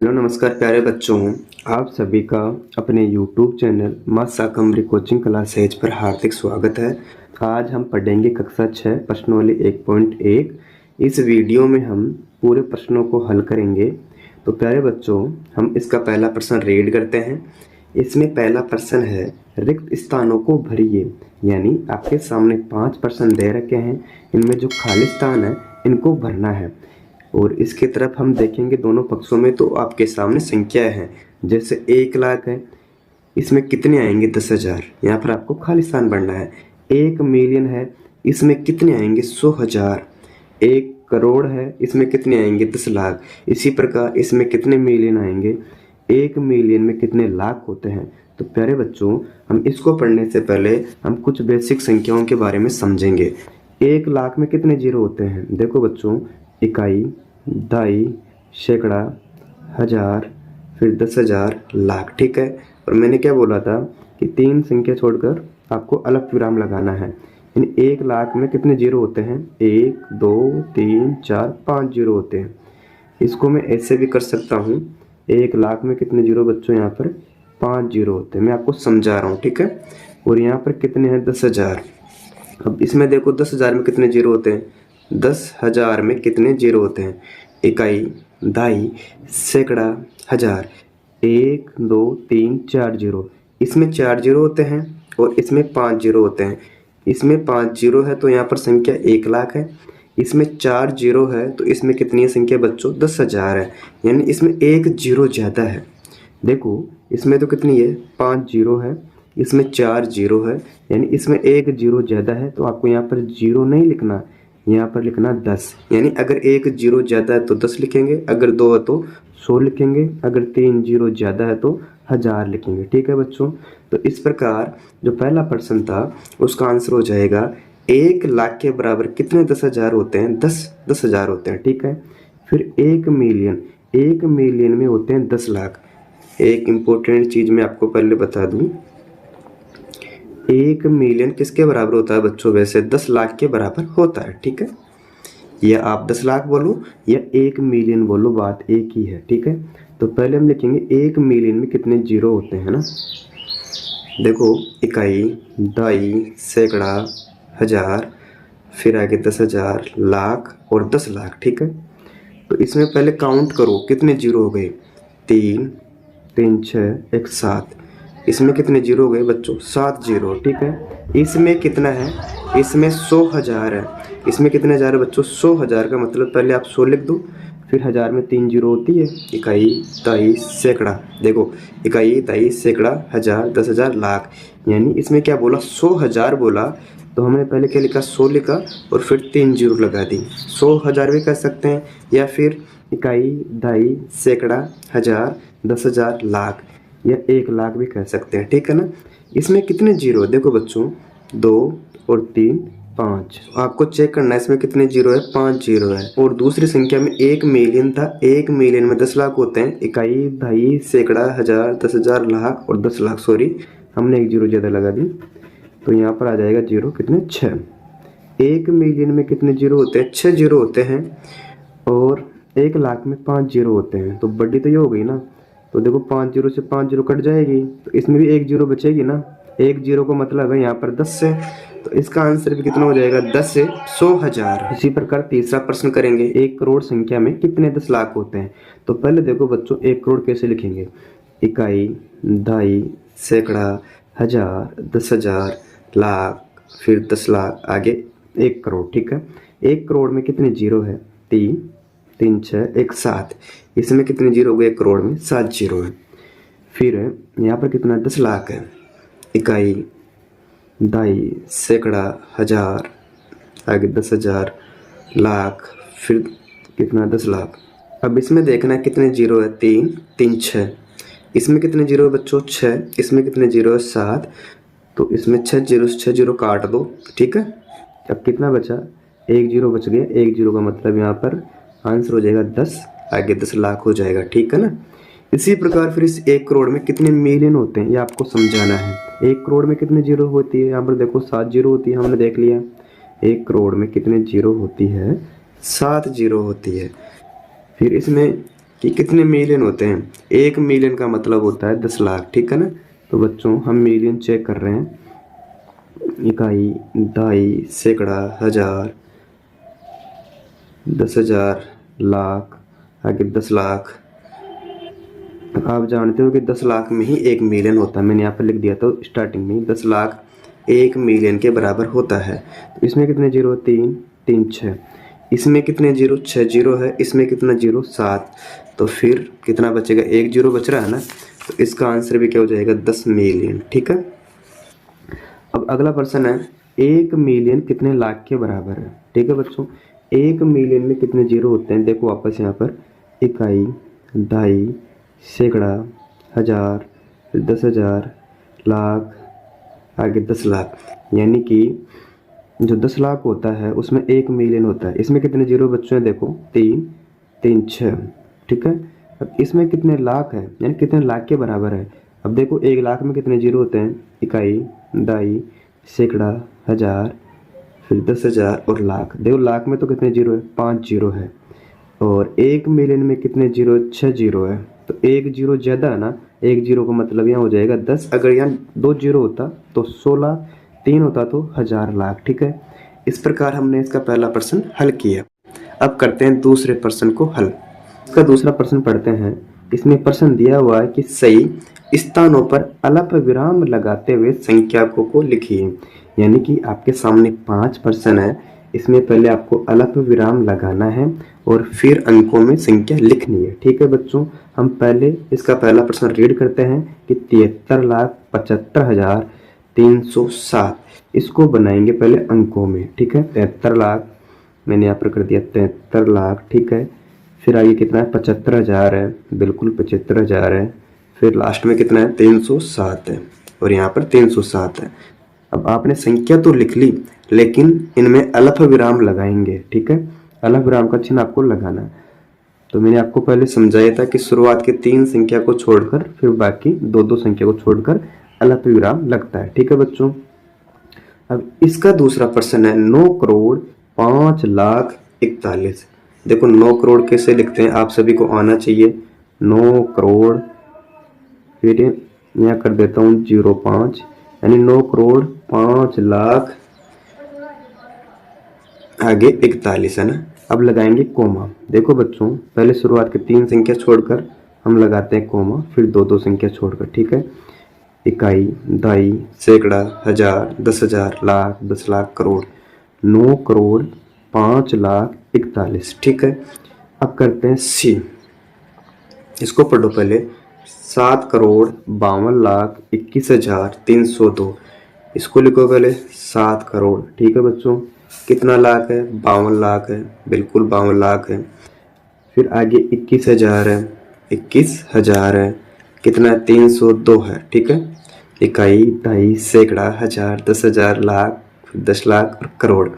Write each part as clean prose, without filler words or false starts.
Hello नमस्कार प्यारे बच्चों, आप सभी का अपने YouTube चैनल माँ शाकंभरी कोचिंग क्लासेज पर हार्दिक स्वागत है। आज हम पढ़ेंगे कक्षा 6 प्रश्नोवली 1.1। इस वीडियो में हम पूरे प्रश्नों को हल करेंगे। तो प्यारे बच्चों, हम इसका पहला प्रश्न रीड करते हैं। इसमें पहला प्रश्न है, रिक्त स्थानों को भरिए। यानी आपके सामने 5 प्रश्न दे रखे हैं, इनमें जो खाली स्थान है इनको भरना है। और इसके तरफ हम देखेंगे दोनों पक्षों में तो आपके सामने संख्याएं हैं। जैसे 1 लाख है, इसमें कितने आएंगे 10,000, यहाँ पर आपको खाली स्थान भरना है। 1 मिलियन है, इसमें कितने आएंगे 100,000। 1 करोड़ है, इसमें कितने आएंगे 10 लाख। इसी प्रकार इसमें कितने मिलियन आएंगे, 1 मिलियन में कितने लाख होते हैं। तो प्यारे बच्चों, हम इसको पढ़ने से पहले हम कुछ बेसिक संख्याओं के बारे में समझेंगे। 1 लाख में कितने जीरो होते हैं। देखो बच्चों, इकाई, दहाई, सैकड़ा, हजार, फिर 10,000, लाख। ठीक है। और मैंने क्या बोला था कि 3 संख्या छोड़कर आपको अलग विराम लगाना है। यानी 1 लाख में कितने जीरो होते हैं, 1 2 3 4 5 जीरो होते हैं। इसको मैं ऐसे भी कर सकता हूँ, 1 लाख में कितने जीरो बच्चों, यहाँ पर 5 जीरो होते हैं। मैं आपको समझा रहा हूँ, ठीक है। और यहाँ पर कितने हैं 10,000। अब इसमें देखो 10,000 में कितने जीरो होते हैं, 10,000 में कितने जीरो होते हैं, इकाई, दहाई, सैकड़ा, हजार। 1 2 3 4 जीरो, इसमें 4 जीरो होते हैं और इसमें 5 जीरो होते हैं। इसमें 5 जीरो है तो यहाँ पर संख्या 1 लाख है। इसमें 4 जीरो है तो इसमें कितनी है संख्या बच्चों, 10,000 है। यानी इसमें 1 जीरो ज़्यादा है। देखो इसमें तो कितनी है, 5 जीरो है, इसमें 4 जीरो है, यानी इसमें 1 जीरो ज़्यादा है। तो आपको यहाँ पर जीरो नहीं लिखना, यहाँ पर लिखना 10। यानी अगर 1 जीरो ज़्यादा है तो 10 लिखेंगे, अगर 2 है तो 100 लिखेंगे, अगर 3 जीरो ज़्यादा है तो 1000 लिखेंगे। ठीक है बच्चों। तो इस प्रकार जो पहला प्रश्न था उसका आंसर हो जाएगा 1 लाख के बराबर कितने 10,000 होते हैं, 10,000 होते हैं। ठीक है। फिर 1 मिलियन, 1 मिलियन में होते हैं 10 लाख। एक इम्पोर्टेंट चीज़ मैं आपको पहले बता दूं, 1 मिलियन किसके बराबर होता है बच्चों, वैसे 10 लाख के बराबर होता है। ठीक है। या आप 10 लाख बोलो या 1 मिलियन बोलो, बात एक ही है। ठीक है। तो पहले हम लिखेंगे 1 मिलियन में कितने जीरो होते हैं ना। देखो इकाई, दहाई, सैकड़ा, हजार, फिर आगे 10,000, लाख और 10 लाख। ठीक है। तो इसमें पहले काउंट करो कितने जीरो हो गए, 3 3 6 1 7। इसमें कितने जीरो हो गए बच्चों, 7 जीरो। ठीक है। इसमें कितना है, इसमें 100,000 है। इसमें कितने हज़ार है बच्चों, 100,000 का मतलब पहले आप 100 लिख दो, फिर हज़ार में 3 जीरो होती है, इकाई, दहाई, सैकड़ा। देखो इकाई, दहाई, सैकड़ा, हजार, 10,000, लाख। यानी इसमें क्या बोला, 100,000 बोला। तो हमने पहले क्या लिखा, 100 लिखा और फिर 3 जीरो लगा दी। 100,000 भी कह सकते हैं, या फिर इकाई, दहाई, सैकड़ा, हजार, 10,000, लाख, या 1 लाख भी कह सकते हैं। ठीक है ना। इसमें कितने जीरो, देखो बच्चों 2 और 3 5, आपको चेक करना है इसमें कितने जीरो है, 5 जीरो है। और दूसरी संख्या में 1 मिलियन था, 1 मिलियन में 10 लाख होते हैं, इकाई, दहाई, सैकड़ा, हजार, 10,000, लाख और 10 लाख। सॉरी, हमने 1 जीरो ज़्यादा लगा दी। तो यहाँ पर आ जाएगा जीरो कितने, 6। 1 मिलियन में कितने जीरो होते हैं, 6 जीरो होते हैं। और 1 लाख में 5 जीरो होते हैं। तो बड़ी तो ये हो गई ना। तो देखो 5 जीरो से 5 जीरो कट जाएगी, तो इसमें भी 1 जीरो बचेगी ना। 1 जीरो का मतलब है यहाँ पर 10 से। तो इसका आंसर भी कितना हो जाएगा, 10 से 100,000। इसी प्रकार तीसरा प्रश्न करेंगे, 1 करोड़ संख्या में कितने 10 लाख होते हैं। तो पहले देखो बच्चों 1 करोड़ कैसे लिखेंगे, इकाई, दहाई, सैकड़ा, हजार, 10,000, लाख, फिर 10 लाख, आगे 1 करोड़। ठीक है। 1 करोड़ में कितने जीरो है, 3 3 6 1 7। इसमें कितने जीरो हो गए, 1 करोड़ में 7 जीरो है। फिर यहाँ पर कितना 10 लाख है, इकाई, दहाई, सैकड़ा, हजार, आगे 10,000, लाख, फिर कितना 10 लाख। अब इसमें देखना है कितने जीरो है, 3 3 6। इसमें कितने जीरो है बच्चों, 6। इसमें कितने जीरो है, 7। तो इसमें 6 जीरो से 6 जीरो काट दो। ठीक है। अब कितना बचा, 1 जीरो बच गया। 1 जीरो का मतलब यहाँ पर आंसर हो जाएगा 10, आगे 10 लाख हो जाएगा। ठीक है ना। इसी प्रकार फिर इस 1 करोड़ में कितने मिलियन होते हैं ये आपको समझाना है। 1 करोड़ में कितने जीरो होती है, यहाँ पर देखो 7 जीरो होती है, हमने देख लिया। 1 करोड़ में कितने जीरो होती है, 7 जीरो होती है। फिर इसमें कि कितने मिलियन होते हैं। 1 मिलियन का मतलब होता है 10 लाख, ठीक है ना। तो बच्चों हम मिलियन चेक कर रहे हैं, इकाई, दहाई, सैकड़ा, हजार, 10,000, लाख, आगे 10 लाख। आप जानते हो कि 10 लाख में ही 1 मिलियन होता है। मैंने यहाँ पर लिख दिया था स्टार्टिंग में, 10 लाख 1 मिलियन के बराबर होता है। तो इसमें कितने जीरो, 3 3 6, इसमें कितने जीरो, 6 जीरो है, इसमें कितना जीरो, 7। तो फिर कितना बचेगा, 1 जीरो बच रहा है ना। तो इसका आंसर भी क्या हो जाएगा, 10 मिलियन, ठीक है। अब अगला प्रश्न है, 1 मिलियन कितने लाख के बराबर है, ठीक है बच्चों। 1 मिलियन में कितने जीरो होते हैं, देखो वापस यहाँ पर, इकाई, दहाई, सैकड़ा, हजार, 10,000, लाख, आगे 10 लाख। यानी कि जो 10 लाख होता है उसमें 1 मिलियन होता है। इसमें कितने जीरो बच्चों हैं, देखो 3 3 6, ठीक है। अब इसमें कितने लाख है, यानी कितने लाख के बराबर है। अब देखो 1 लाख में कितने जीरो होते हैं, इकाई, दहाई, सैकड़ा, हजार, फिर 10,000 और लाख। देखो लाख में तो कितने जीरो है, 5 जीरो है। और 1 मिलियन में कितने जीरो, 6 जीरो है। तो 1 जीरो ज़्यादा है ना, 1 जीरो का मतलब यहाँ हो जाएगा 10। अगर यहाँ 2 जीरो होता तो 16, 3 होता तो 1000 लाख, ठीक है। इस प्रकार हमने इसका पहला प्रश्न हल किया। अब करते हैं दूसरे प्रश्न को हल। इसका दूसरा प्रश्न पढ़ते हैं। इसमें प्रश्न दिया हुआ है कि सही स्थानों पर अल्प विराम लगाते हुए संख्याकों को लिखिए। यानी कि आपके सामने 5 प्रश्न है, इसमें पहले आपको अल्प विराम लगाना है और फिर अंकों में संख्या लिखनी है, ठीक है बच्चों। हम पहले इसका पहला प्रश्न रीड करते हैं कि 73,75,307, इसको बनाएंगे पहले अंकों में, ठीक है। 73 लाख मैंने यहाँ पर कर दिया 73 लाख, ठीक है। फिर आगे कितना है, 75,000 है, बिल्कुल 75,000 है। फिर लास्ट में कितना है, 307 है, और यहाँ पर 307 है। अब आपने संख्या तो लिख ली, लेकिन इनमें अल्प विराम लगाएंगे, ठीक है। अल्प विराम का चिन्ह आपको लगाना है। तो मैंने आपको पहले समझाया था कि शुरुआत के 3 संख्या को छोड़कर फिर बाकी 2-2 संख्या को छोड़कर अल्प विराम लगता है, ठीक है बच्चों। अब इसका दूसरा प्रश्न है 9,05,41,। देखो 9 करोड़ कैसे लिखते हैं, आप सभी को आना चाहिए। 9 करोड़, फिर यहाँ कर देता हूँ 05, यानी 9 करोड़ 5 लाख, आगे 41 है ना। अब लगाएंगे कोमा। देखो बच्चों पहले शुरुआत के 3 संख्या छोड़कर हम लगाते हैं कोमा, फिर 2-2 संख्या छोड़कर, ठीक है। इकाई, दहाई, सैकड़ा, हजार, 10,000, लाख, 10 लाख, करोड़। 9 करोड़ 5 लाख 41, ठीक है। अब करते हैं सी, इसको पढ़ो पहले। 7 करोड़ 52 लाख 21,302, इसको लिखो पहले 7 करोड़, ठीक है बच्चों। कितना लाख है, 52 लाख है, बिल्कुल 52 लाख है। फिर आगे 21,000 है, 21,000 है, कितना है, 302 है, ठीक है। इकाई, दहाई, सैकड़ा, हजार, 10,000, लाख, 10 लाख और करोड़।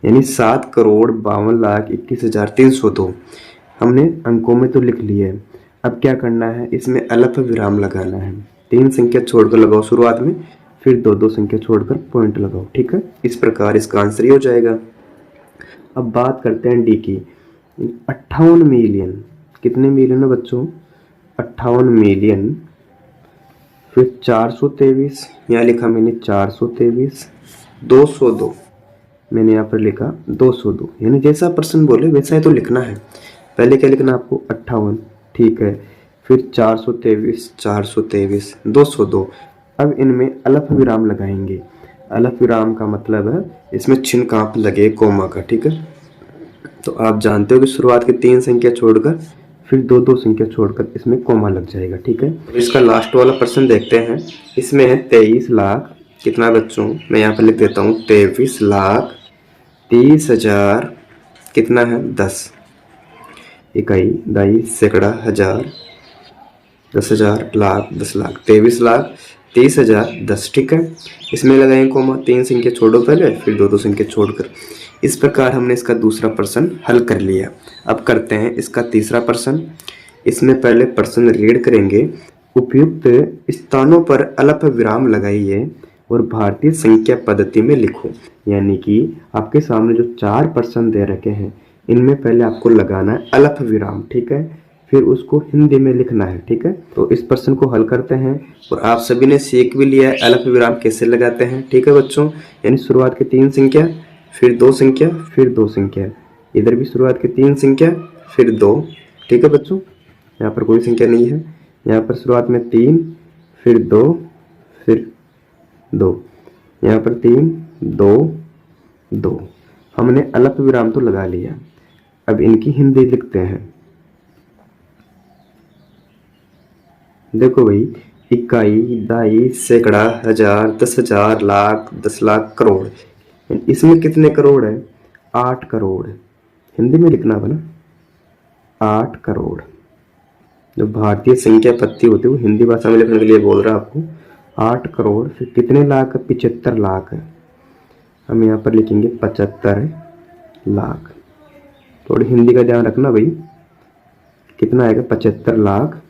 यानी 7 करोड़ 52 लाख 21,302 हमने अंकों में तो लिख लिए। अब क्या करना है, इसमें अल्प विराम लगाना है। 3 संख्या छोड़कर लगाओ शुरुआत में, फिर 2-2 संख्या छोड़कर पॉइंट लगाओ, ठीक है। इस प्रकार इसका आंसर ही हो जाएगा। अब बात करते हैं डी की। 58 मिलियन, कितने मिलियन है बच्चों, 58 मिलियन, फिर 423, यहाँ लिखा मैंने 423, 202, मैंने यहाँ पर लिखा 202। यानी जैसा प्रश्न बोले वैसा ही तो लिखना है। पहले क्या लिखना है आपको, 58, ठीक है। फिर 423, 423, 202। अब इनमें अल्प विराम लगाएंगे। अल्प विराम का मतलब है इसमें चिन्ह कहाँ पर लगे, कोमा का, ठीक है। तो आप जानते हो कि शुरुआत के 3 संख्या छोड़कर फिर 2-2 संख्या छोड़कर इसमें कोमा लग जाएगा, ठीक है। इसका लास्ट वाला प्रश्न देखते हैं। इसमें है 23 लाख, कितना बच्चों, मैं यहाँ पर लिख देता हूँ 23 लाख 30,000, कितना है, 10। इकाई, दहाई, सैकड़ा, हजार, 10,000, लाख, 10 लाख, 23 लाख 30,000, 10, ठीक है। इसमें लगाएंगे कोमा, 3 संख्या छोड़ो पहले, फिर 2-2 संख्या छोड़कर। इस प्रकार हमने इसका दूसरा प्रश्न हल कर लिया। अब करते हैं इसका तीसरा प्रश्न। इसमें पहले प्रश्न रीड करेंगे। उपयुक्त स्थानों पर अल्प विराम लगाइए और भारतीय संख्या पद्धति में लिखो। यानी कि आपके सामने जो 4 प्रश्न दे रखे हैं, इनमें पहले आपको लगाना है अल्प विराम, ठीक है। फिर उसको हिंदी में लिखना है। ठीक है, तो इस प्रश्न को हल करते हैं और आप सभी ने सीख भी लिया है अल्प विराम कैसे लगाते हैं। ठीक है बच्चों, यानी शुरुआत की 3 संख्या, फिर 2 संख्या, फिर 2 संख्या। इधर भी शुरुआत की 3 संख्या, फिर 2। ठीक है बच्चों, यहाँ पर कोई संख्या नहीं है। यहाँ पर शुरुआत में 3, फिर 2, फिर 2, यहाँ पर 3, 2, 2। हमने अल्प विराम तो लगा लिया, अब इनकी हिंदी लिखते हैं। देखो भाई, इकाई, दहाई, सैकड़ा, हजार, 10,000, लाख, 10 लाख, करोड़। इसमें कितने करोड़ है? 8 करोड़। हिंदी में लिखना बना 8 करोड़। जो भारतीय संख्या पत्ती होती है वो हिंदी भाषा में लिखने के लिए बोल रहा आपको 8 करोड़। फिर कितने लाख? 75 लाख है। हम यहाँ पर लिखेंगे 75 लाख। थोड़ी हिंदी का ध्यान रखना भाई, कितना आएगा? 75 लाख।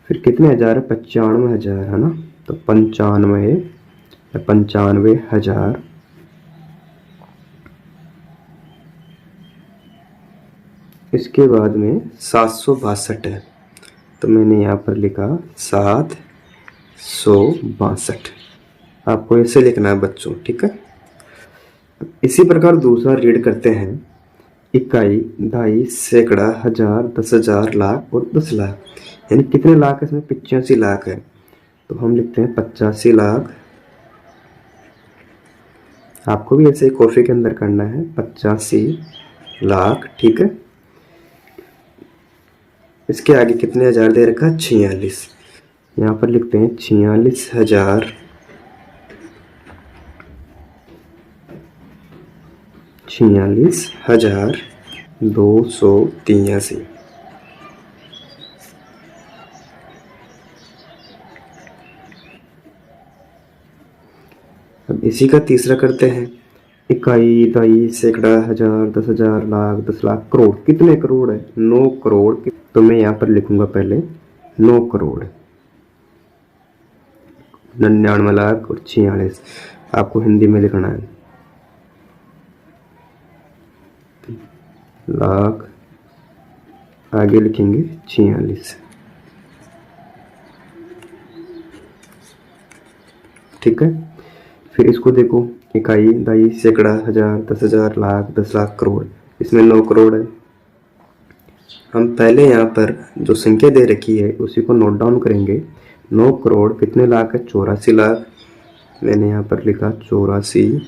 फिर कितने हजार है? 95,000 है ना, तो 95,000। इसके बाद में 762 है, तो मैंने यहाँ पर लिखा 762। आपको ऐसे लिखना है बच्चों। ठीक है, इसी प्रकार दूसरा रीड करते हैं। इकाई, दहाई, सैकड़ा, हजार, 10,000, लाख और 10 लाख। यानी कितने लाख है इसमें? 85 लाख है, तो हम लिखते हैं 85 लाख। आपको भी ऐसे कॉफी के अंदर करना है 85 लाख। ठीक है, इसके आगे कितने हजार दे रखा? 46। यहाँ पर लिखते हैं 46,000, 46,283। अब इसी का तीसरा करते हैं। इकाई, दहाई, सैकड़ा, हजार, 10,000, लाख, 10 लाख, करोड़। कितने करोड़ है? 9 करोड़। तो मैं यहाँ पर लिखूंगा पहले 9 करोड़, 99 लाख और 46। आपको हिंदी में लिखना है लाख, आगे लिखेंगे 46। ठीक है, फिर इसको देखो, इकाई, दहाई, सैकड़ा, हजार, 10,000, लाख, 10 लाख, करोड़। इसमें 9 करोड़ है। हम पहले यहाँ पर जो संख्या दे रखी है उसी को नोट डाउन करेंगे। 9 करोड़ कितने लाख है? 84 लाख। मैंने यहाँ पर लिखा 84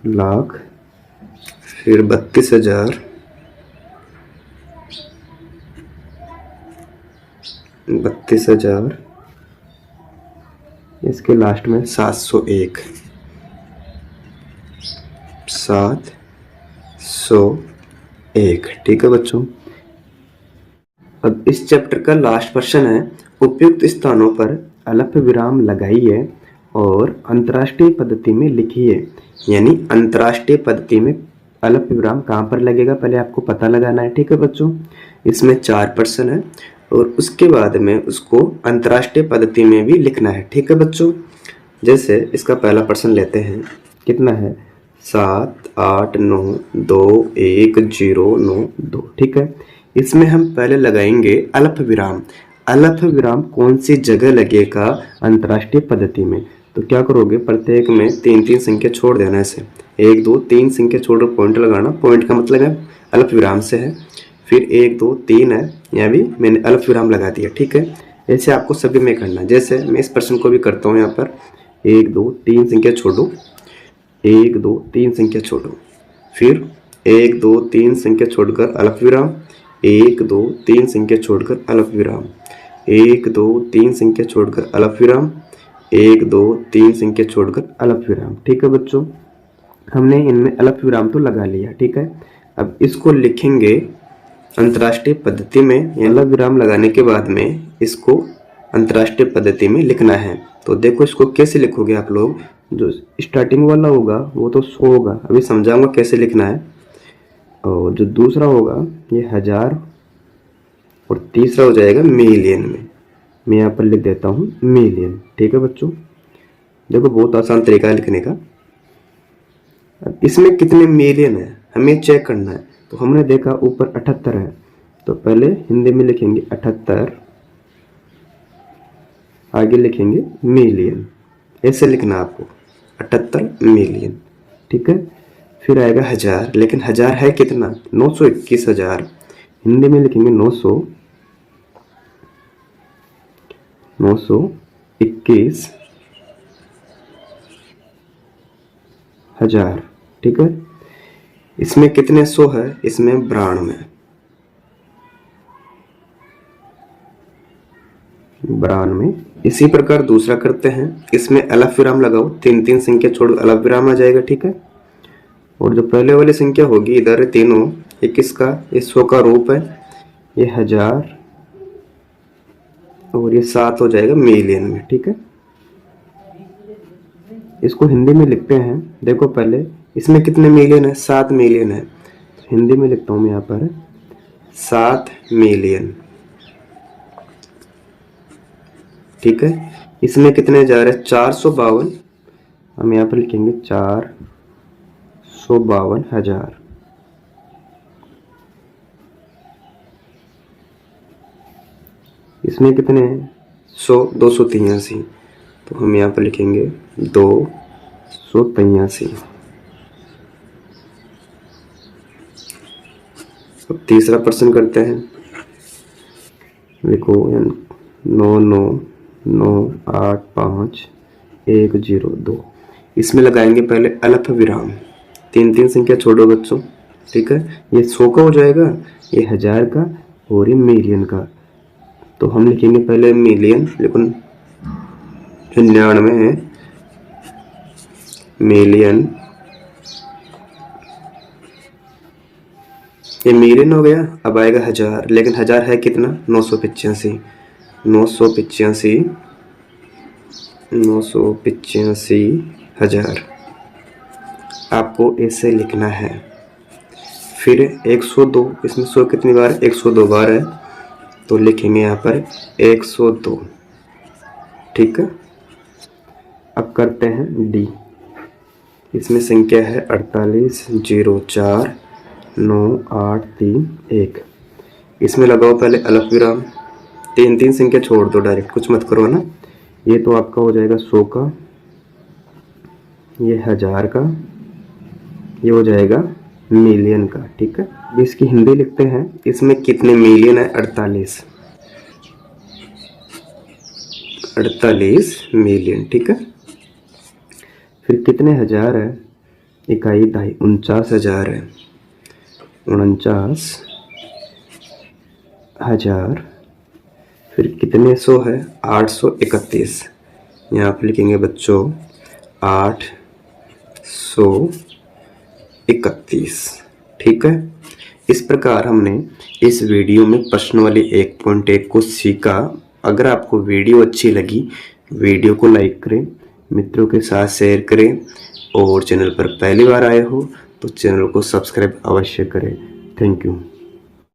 लाख। फिर 32,000, 32,000। इसके लास्ट में 701, 701। ठीक है बच्चों, अब इस चैप्टर का लास्ट प्रश्न है, उपयुक्त स्थानों पर अल्प विराम लगाइए और अंतर्राष्ट्रीय पद्धति में लिखिए। यानी अंतर्राष्ट्रीय पद्धति में अल्प विराम कहाँ पर लगेगा पहले आपको पता लगाना है। ठीक है बच्चों, इसमें 4 प्रश्न है और उसके बाद में उसको अंतर्राष्ट्रीय पद्धति में भी लिखना है। ठीक है बच्चों, जैसे इसका पहला प्रश्न लेते हैं। कितना है? 7, 8, 9, 2, 1, 0, 9, 2। ठीक है, इसमें हम पहले लगाएंगे अल्प विराम। अल्प विराम कौन सी जगह लगेगा अंतर्राष्ट्रीय पद्धति में? तो क्या करोगे, प्रत्येक में 3-3 संख्या छोड़ देना। ऐसे 1, 2, 3 संख्या छोड़ पॉइंट लगाना। पॉइंट का मतलब है अल्प विराम से है। फिर 1, 2, 3 है, यहाँ भी मैंने अल्प विराम लगा दिया। ठीक है, ऐसे आपको सभी में करना। जैसे मैं इस प्रश्न को भी करता हूँ। यहाँ पर 1, 2, 3 संख्या छोड़ो, 1, 2, 3 संख्या छोड़ो। फिर 1, 2, 3 संख्या छोड़कर अल्प विराम, 1, 2, 3 संख्या छोड़कर अल्प विराम, 1, 2, 3 संख्या छोड़कर अल्प विराम, 1, 2, 3 संख्या छोड़कर अल्प विराम। ठीक है बच्चों, हमने इनमें अल्प विराम तो लगा लिया। ठीक है, अब इसको लिखेंगे अंतर्राष्ट्रीय पद्धति में। अल्प विराम लगाने के बाद में इसको अंतर्राष्ट्रीय पद्धति में लिखना है। तो देखो इसको कैसे लिखोगे आप लोग। जो स्टार्टिंग वाला होगा वो तो 100 होगा, अभी समझाऊंगा कैसे लिखना है। और जो दूसरा होगा ये 1000 और तीसरा हो जाएगा मिलियन में। मैं यहाँ पर लिख देता हूँ मिलियन। ठीक है बच्चों, देखो बहुत आसान तरीका है लिखने का। अब इसमें कितने मिलियन है हमें चेक करना है। तो हमने देखा ऊपर 78 है, तो पहले हिंदी में लिखेंगे 78, आगे लिखेंगे मिलियन, ऐसे लिखना आपको 78 मिलियन, ठीक है। फिर आएगा हजार, लेकिन हजार है कितना, 921,000, हिंदी में लिखेंगे 921,000, ठीक है। इसमें कितने 100 है, इसमें 92। इसी प्रकार दूसरा करते हैं, इसमें अलग विराम लगाओ, 3 संख्या छोड़ अलग विराम आ जाएगा, ठीक है। और जो पहले वाली संख्या होगी इधर तीनों, ये किसका, ये 100 का रूप है, ये हजार, और ये 7 हो जाएगा मिलियन में, ठीक है। इसको हिंदी में लिखते हैं, देखो पहले इसमें कितने मिलियन है, 7 मिलियन है, तो हिंदी में लिखता हूँ मैं यहाँ पर 7 मिलियन, ठीक है। इसमें कितने हजार है, 452, हम यहाँ पर लिखेंगे 452,000। इसमें कितने हैं, 283, तो हम यहाँ पर लिखेंगे 283। अब तीसरा प्रश्न करते हैं, लिखो 99,985,102। इसमें लगाएंगे पहले अल्प विराम, 3 संख्या छोड़ो बच्चों, ठीक है। ये 100 का हो जाएगा, ये हजार का, और ये मिलियन का। तो हम लिखेंगे पहले मिलियन, लेकिन 99 है मिलियन, ये मिलियन हो गया। अब आएगा हजार, लेकिन हजार है कितना, 985,000 आपको ऐसे लिखना है। फिर 102, इसमें 100 कितनी बार है, 102 बार है, तो लिखेंगे यहाँ पर 102, ठीक है। अब करते हैं डी, इसमें संख्या है 48,04,9,8,3,1। इसमें लगाओ पहले अल्प विराम, 3 संख्या छोड़ दो, डायरेक्ट कुछ मत करो ना। ये तो आपका हो जाएगा 100 का, ये हजार का, ये हो जाएगा मिलियन का, ठीक है। इसकी हिंदी लिखते हैं, इसमें कितने मिलियन है, 48 मिलियन, ठीक है। फिर कितने हजार है, इकाई दहाई, 49,000 है, 49,000। फिर कितने 100 है, 831, यहाँ पर लिखेंगे बच्चों 831, ठीक है। इस प्रकार हमने इस वीडियो में प्रश्न वाली 1.1 को सीखा। अगर आपको वीडियो अच्छी लगी, वीडियो को लाइक करें, मित्रों के साथ शेयर करें, और चैनल पर पहली बार आए हो तो चैनल को सब्सक्राइब अवश्य करें। Thank you.